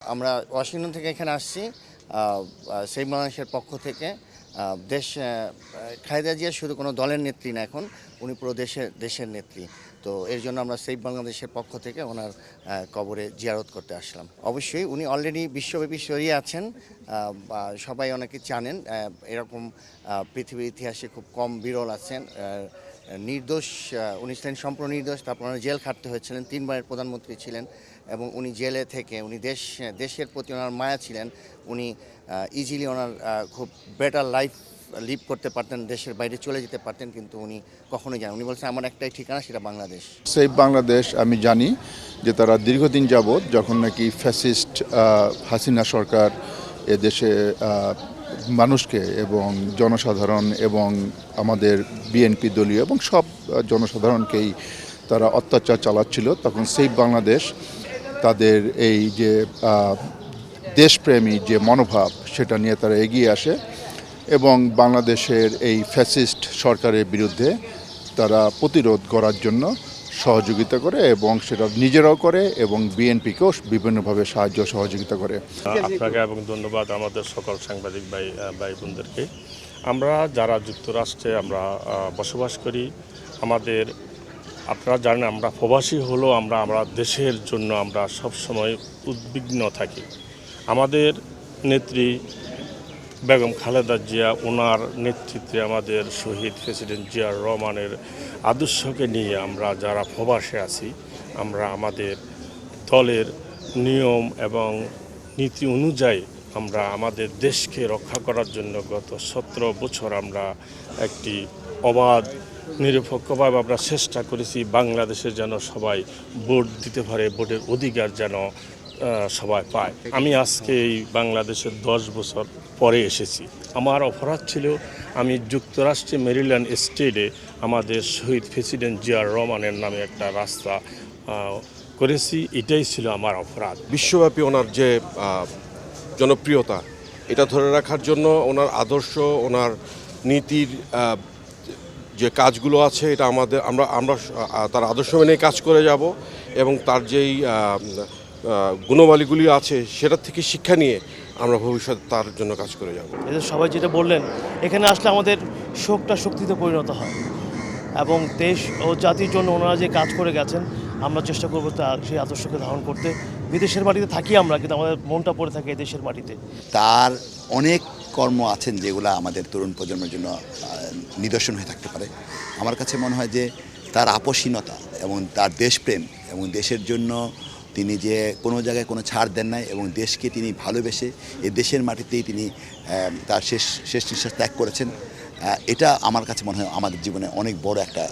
আমরা ওয়াশিংটন থেকে এখানে আসছি সেই বাংলাদেশের পক্ষ থেকে। দেশ খালেদা জিয়া শুধু কোনো দলের নেত্রী না, এখন উনি পুরো দেশের নেত্রী। তো এর জন্য আমরা সেভ বাংলাদেশের পক্ষ থেকে ওনার কবরে জিয়ারত করতে আসলাম। অবশ্যই উনি অলরেডি বিশ্বব্যাপী ছড়িয়ে আছেন, সবাই অনেকে জানেন। এরকম পৃথিবীর ইতিহাসে খুব কম বিরল আছেন। নির্দোষ, উনি ছিলেন সম্পূর্ণ নির্দোষ। তারপর ওনার জেল খাটতে হয়েছিলেন, 3বারের প্রধানমন্ত্রী ছিলেন এবং উনি জেলে থেকে উনি দেশের প্রতি ওনার মায়া ছিলেন। উনি ইজিলি ওনার খুব বেটার লাইফ লিভ করতে পারতেন, দেশের বাইরে চলে যেতে পারতেন, কিন্তু উনি কখনোই যান। উনি বলছেন আমার একটাই ঠিকানা, সেটা বাংলাদেশ। সেভ বাংলাদেশ আমি জানি যে তারা দীর্ঘদিন যাবৎ যখন নাকি ফ্যাসিস্ট হাসিনা সরকার এদেশে মানুষকে এবং জনসাধারণ এবং আমাদের বিএনপি দলীয় এবং সব জনসাধারণকেই তারা অত্যাচার চালাচ্ছিল, তখন সেভ বাংলাদেশ তাদের এই যে দেশপ্রেমী যে মনোভাব সেটা নিয়ে তারা এগিয়ে আসে এবং বাংলাদেশের এই ফ্যাসিস্ট সরকারের বিরুদ্ধে তারা প্রতিরোধ করার জন্য সহযোগিতা করে এবং সেটা নিজেরাও করে এবং বিএনপিকেও বিভিন্নভাবে সাহায্য সহযোগিতা করে। আপনাকে এবং ধন্যবাদ আমাদের সকল সাংবাদিক ভাই বোনদেরকে। আমরা যারা যুক্তরাষ্ট্রে আমরা বসবাস করি, আপনারা জানেন আমরা প্রবাসী হলেও আমরা দেশের জন্য আমরা সবসময় উদ্বিগ্ন থাকি। আমাদের নেত্রী বেগম খালেদা জিয়া, ওনার নেতৃত্বে আমাদের শহীদ প্রেসিডেন্ট জিয়াউর রহমানের আদর্শকে নিয়ে আমরা যারা প্রবাসে আছি, আমরা আমাদের দলের নিয়ম এবং নীতি অনুযায়ী আমরা আমাদের দেশকে রক্ষা করার জন্য গত 17 বছর আমরা একটি অবাধ নিরপেক্ষভাবে আমরা চেষ্টা করেছি বাংলাদেশে যেন সবাই ভোট দিতে পারে, ভোটের অধিকার যেন সবাই পায়। আমি আজকে এই বাংলাদেশের 10 বছর পরে এসেছি। আমার অপরাধ ছিল আমি যুক্তরাষ্ট্রে মেরিল্যান্ড স্টেটে আমাদের শহীদ প্রেসিডেন্ট জিয়াউর রহমানের নামে একটা রাস্তা করেছি, এটাই ছিল আমার অপরাধ। বিশ্বব্যাপী ওনার যে জনপ্রিয়তা, এটা ধরে রাখার জন্য ওনার আদর্শ, ওনার নীতির যে কাজগুলো আছে, এটা আমরা তার আদর্শ মেনে কাজ করে যাব এবং তার যেই গুণমালিগুলি আছে সেটার থেকে শিক্ষা নিয়ে আমরা ভবিষ্যতে তার জন্য কাজ করে যাব। এদের সবাই যেটা বললেন, এখানে আসলে আমাদের শোকটা শক্তিতে পরিণত হয় এবং দেশ ও জাতির জন্য ওনারা যে কাজ করে গেছেন, আমরা চেষ্টা করবো তার সেই আদর্শকে ধারণ করতে। বিদেশের মাটিতে থাকি আমরা, কিন্তু আমাদের মনটা পড়ে থাকে এই দেশের মাটিতে। তার অনেক কর্ম আছেন যেগুলো আমাদের তরুণ প্রজন্মের জন্য নিদর্শন হয়ে থাকতে পারে। আমার কাছে মনে হয় যে তার আপোষহীনতা এবং তার দেশপ্রেম এবং দেশের জন্য তিনি যে কোনো জায়গায় কোনো ছাড় দেন নাই এবং দেশকে তিনি ভালোবেসে এই দেশের মাটিতেই তিনি তার শেষ নিঃশ্বাস ত্যাগ করেছেন। এটা আমার কাছে মনে হয় আমাদের জীবনে অনেক বড় একটা